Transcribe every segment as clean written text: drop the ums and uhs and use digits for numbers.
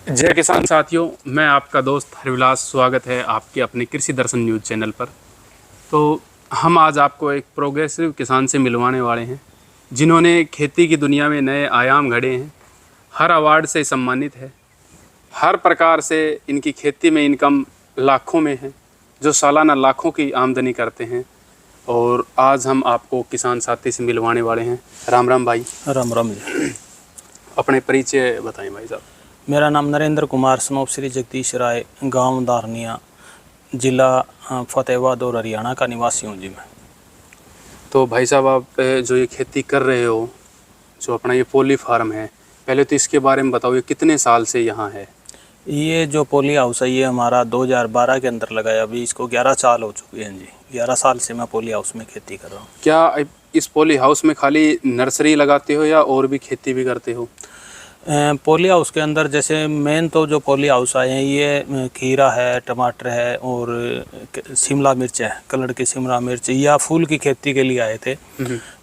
जय किसान साथियों, मैं आपका दोस्त हरिविलास। स्वागत है आपके अपने कृषि दर्शन न्यूज़ चैनल पर। तो हम आज आपको एक प्रोग्रेसिव किसान से मिलवाने वाले हैं जिन्होंने खेती की दुनिया में नए आयाम गढ़े हैं। हर अवार्ड से सम्मानित है। हर प्रकार से इनकी खेती में इनकम लाखों में है, जो सालाना लाखों की आमदनी करते हैं। और आज हम आपको किसान साथी से मिलवाने वाले हैं। राम राम भाई। राम राम जी। अपने परिचय बताएं भाई साहब। मेरा नाम नरेंद्र कुमार स्नोप श्री जगदीश राय, गांव दारनिया, जिला फतेहाबाद और हरियाणा का निवासी हूँ जी मैं। तो भाई साहब, आप जो ये खेती कर रहे हो, जो अपना ये पोली फार्म है, पहले तो इसके बारे में बताओ, ये कितने साल से यहाँ है? ये जो पोली हाउस है ये हमारा 2012 के अंदर लगाया। अभी इसको 11 साल हो चुके हैं जी। 11 साल से मैं पोली हाउस में खेती कर रहा हूँ। क्या इस पोली हाउस में खाली नर्सरी लगाते हो या और भी खेती भी करते हो? पोली हाउस के अंदर जैसे मेन तो जो पोली हाउस आए हैं ये खीरा है, टमाटर है और शिमला मिर्च है, कलर की शिमला मिर्च या फूल की खेती के लिए आए थे।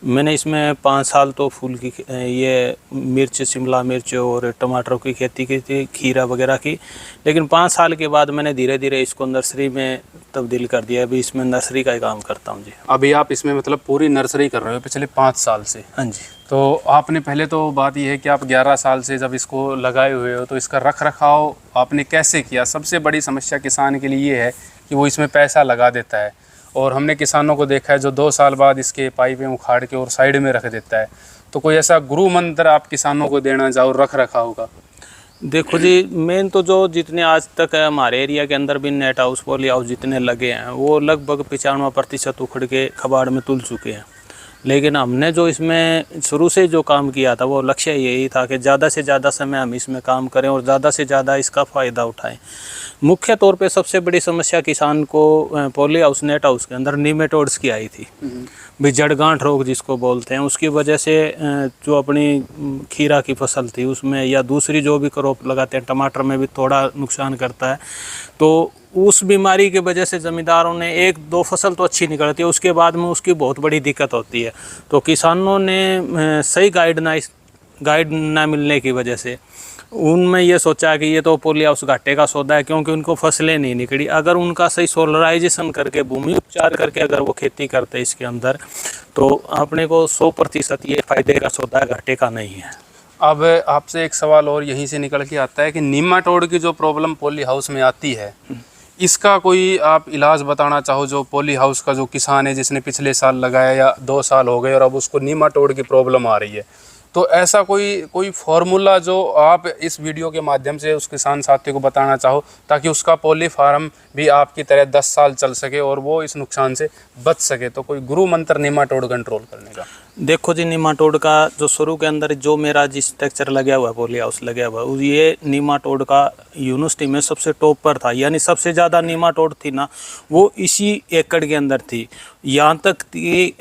मैंने इसमें 5 साल तो फूल की ये मिर्च, शिमला मिर्च और टमाटरों की खेती की थी, खीरा वगैरह की। लेकिन 5 साल के बाद मैंने धीरे धीरे इसको नर्सरी में तब्दील कर दिया। अभी इसमें नर्सरी का ही काम करता हूँ जी। अभी आप इसमें मतलब पूरी नर्सरी कर रहे हो पिछले 5 साल से? हाँ जी। तो आपने पहले तो बात यह है कि आप 11 साल से जब इसको लगाए हुए हो तो इसका रख रखाव आपने कैसे किया? सबसे बड़ी समस्या किसान के लिए ये है कि वो इसमें पैसा लगा देता है, और हमने किसानों को देखा है जो 2 साल बाद इसके पाइपें उखाड़ के और साइड में रख देता है। तो कोई ऐसा गुरु मंत्र आप किसानों को देना चाहो रख रखाव का? देखो जी, मेन तो जो जितने आज तक हमारे एरिया के अंदर भी नेट हाउस, पोली हाउस जितने लगे हैं वो लगभग 95% उखड़ के कबाड़ में तुल चुके हैं। लेकिन हमने जो इसमें शुरू से जो काम किया था वो लक्ष्य यही था कि ज़्यादा से ज़्यादा समय हम इसमें काम करें और ज़्यादा से ज़्यादा इसका फ़ायदा उठाएं। मुख्य तौर पे सबसे बड़ी समस्या किसान को पोली हाउस, नेट हाउस के अंदर नीमेटोड्स की आई थी। भी जड़गांठ रोग जिसको बोलते हैं, उसकी वजह से जो अपनी खीरा की फसल थी उसमें या दूसरी जो भी क्रॉप लगाते हैं, टमाटर में भी थोड़ा नुकसान करता है। तो उस बीमारी की वजह से ज़मींदारों ने 1-2 फसल तो अच्छी निकलती है, उसके बाद में उसकी बहुत बड़ी दिक्कत होती है। तो किसानों ने सही गाइड ना मिलने की वजह से उनमें ये सोचा कि ये तो पोली हाउस घाटे का सौदा है, क्योंकि उनको फसलें नहीं निकली। अगर उनका सही सोलराइजेशन करके, भूमि उपचार करके अगर वो खेती करते इसके अंदर, तो अपने को 100% ये फायदे का सौदा है, घाटे का नहीं है। अब आपसे एक सवाल और यहीं से निकल के आता है कि नीमाटोड की जो प्रॉब्लम पोली हाउस में आती है, इसका कोई आप इलाज बताना चाहो? जो पोली हाउस का जो किसान है जिसने पिछले साल लगाया या 2 साल हो गए और अब उसको नीमाटोड की प्रॉब्लम आ रही है, तो ऐसा कोई फॉर्मूला जो आप इस वीडियो के माध्यम से उस किसान साथी को बताना चाहो, ताकि उसका पोली फार्म भी आपकी तरह 10 साल चल सके और वो इस नुकसान से बच सके? तो कोई गुरु मंत्र नीमाटोड कंट्रोल करने का? देखो जी, नीमाटोड का जो शुरू के अंदर जो मेरा जिस स्ट्रक्चर लगा हुआ है, पोली हाउस लगा हुआ है, ये नीमाटोड का यूनिवर्सिटी में सबसे टॉप पर था। यानी सबसे ज़्यादा नीमाटोड थी ना, वो इसी एकड़ के अंदर थी। यहाँ तक कि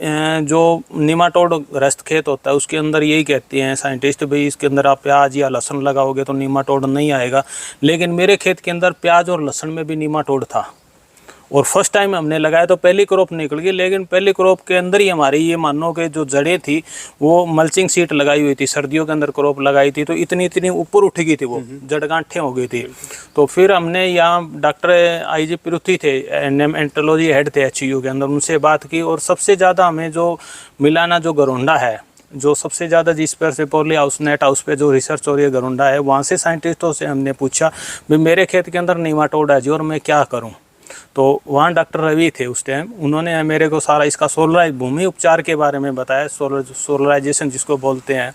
जो नीमाटोड ग्रस्त खेत होता है उसके अंदर यही कहते हैं साइंटिस्ट, भाई इसके अंदर आप प्याज या लहसुन लगाओगे तो नीमाटोड नहीं आएगा। लेकिन मेरे खेत के अंदर प्याज और लहसुन में भी नीमाटोड था, और फर्स्ट टाइम हमने लगाया तो पहली क्रॉप निकल गई। लेकिन पहली क्रॉप के अंदर ही हमारी ये मानो कि जो जड़ें थी वो मल्चिंग सीट लगाई हुई थी, सर्दियों के अंदर क्रॉप लगाई थी, तो इतनी ऊपर उठ गई थी, वो जड़गांठें हो गई थी। तो फिर हमने यहाँ डॉक्टर IG पृथ्वी थे, एंटोलॉजी हेड थे HU के अंदर, उनसे बात की। और सबसे ज़्यादा हमें जो मिला ना, जो गरोंडा है, जो सबसे ज़्यादा जिस पर से पोली हाउस, नेट हाउस पे जो रिसर्च हो रही है गरोंडा है, वहाँ से साइंटिस्टों से हमने पूछा भाई मेरे खेत के अंदर नीमाटोड है जी और मैं क्या करूँ। तो वहाँ डॉक्टर रवि थे उस टाइम, उन्होंने मेरे को सारा इसका भूमि उपचार के बारे में बताया, सोलराइजेशन जिसको बोलते हैं।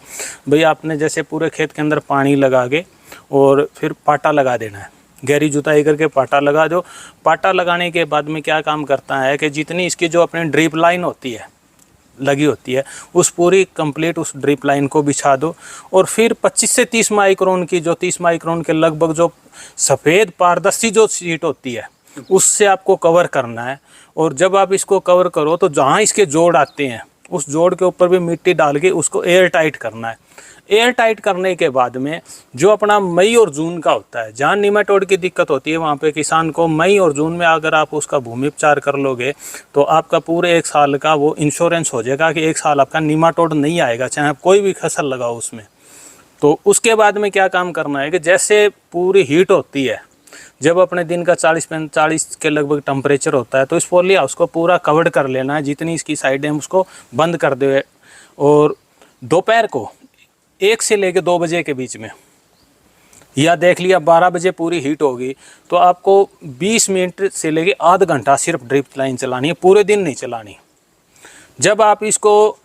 भाई आपने जैसे पूरे खेत के अंदर पानी लगा के और फिर पाटा लगा देना है, गहरी जुताई करके पाटा लगा दो। पाटा लगाने के बाद में क्या काम करता है कि जितनी इसकी जो अपनी ड्रिप लाइन होती है, लगी होती है, उस पूरी कंप्लीट उस ड्रिप लाइन को बिछा दो। और फिर 25 से 30 माइक्रोन की, जो 30 माइक्रोन के लगभग जो सफ़ेद पारदर्शी जो शीट होती है उससे आपको कवर करना है। और जब आप इसको कवर करो तो जहाँ इसके जोड़ आते हैं उस जोड़ के ऊपर भी मिट्टी डाल के उसको एयर टाइट करना है। एयर टाइट करने के बाद में जो अपना मई और जून का होता है, जहाँ नीमाटोड की दिक्कत होती है वहाँ पे किसान को मई और जून में अगर आप उसका भूमि उपचार कर लोगे तो आपका पूरे 1 साल का वो इंश्योरेंस हो जाएगा कि 1 साल आपका नीमाटोड नहीं आएगा, चाहे आप कोई भी फसल लगाओ उसमें। तो उसके बाद में क्या काम करना है कि जैसे पूरी हीट होती है, जब अपने दिन का 40-45 के लगभग टेम्परेचर होता है, तो इस पॉली हाउस को पूरा कवर्ड कर लेना है, जितनी इसकी साइडें हैं उसको बंद कर दे। और दोपहर को 1 से लेकर 2 बजे के बीच में, या देख लिया 12 बजे पूरी हीट होगी, तो आपको 20 मिनट से लेकर आधा घंटा सिर्फ ड्रिप लाइन चलानी है, पूरे दिन नहीं चलानी। जब आप इसको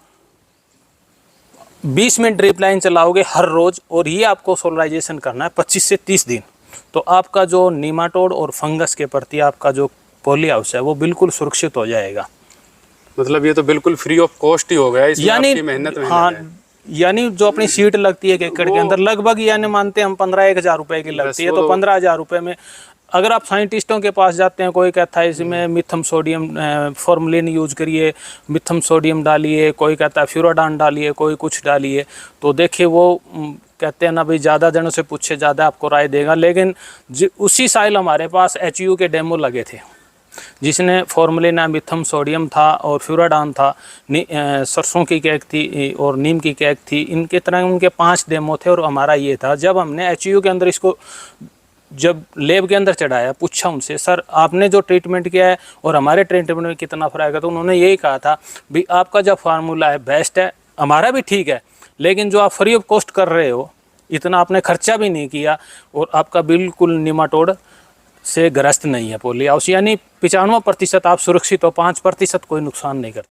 20 मिनट ड्रिप लाइन चलाओगे हर रोज़, और ये आपको सोलराइजेशन करना है 25 से 30 दिन, तो आपका जो नीमाटोड और फंगस के प्रति आपका जो पॉली हाउस है वो बिल्कुल सुरक्षित हो जाएगा। मतलब ये तो बिल्कुल फ्री ऑफ कॉस्ट ही हो गया, इसमें यानी आपकी मेहनत हाँ, है। यानी जो अपनी सीट लगती है 1 एकड़ के अंदर लगभग, यानी मानते हैं हम 15-1 रुपए की लगती है, तो 15,000 रुपए में अगर आप साइंटिस्टों के पास जाते हैं, कोई कहता है इसमें मिथम सोडियम फॉर्मलिन यूज करिए, मिथम सोडियम डालिए, कोई कहता है फ्यूराडान डालिए, कोई कुछ डालिए, तो देखिए वो कहते हैं ना भाई, ज़्यादा जनों से पूछे ज़्यादा आपको राय देगा। लेकिन उसी साइल हमारे पास HU के डेमो लगे थे, जिसने फॉर्मलिन मिथम सोडियम था और फ्यूराडान था, सरसों की केक थी और नीम की केक थी, इनके तरह उनके 5 डेमो थे और हमारा ये था। जब हमने HU के अंदर इसको जब लैब के अंदर चढ़ाया, पूछा उनसे सर आपने जो ट्रीटमेंट किया है और हमारे ट्रीटमेंट में कितना फ़र्क है, तो उन्होंने यही कहा था भाई आपका जो फार्मूला है बेस्ट है, हमारा भी ठीक है, लेकिन जो आप फ्री ऑफ कॉस्ट कर रहे हो, इतना आपने खर्चा भी नहीं किया और आपका बिल्कुल निमाटोड से ग्रस्त नहीं है पॉली हाउस, यानी 95% आप सुरक्षित हो, 5% कोई नुकसान नहीं करता।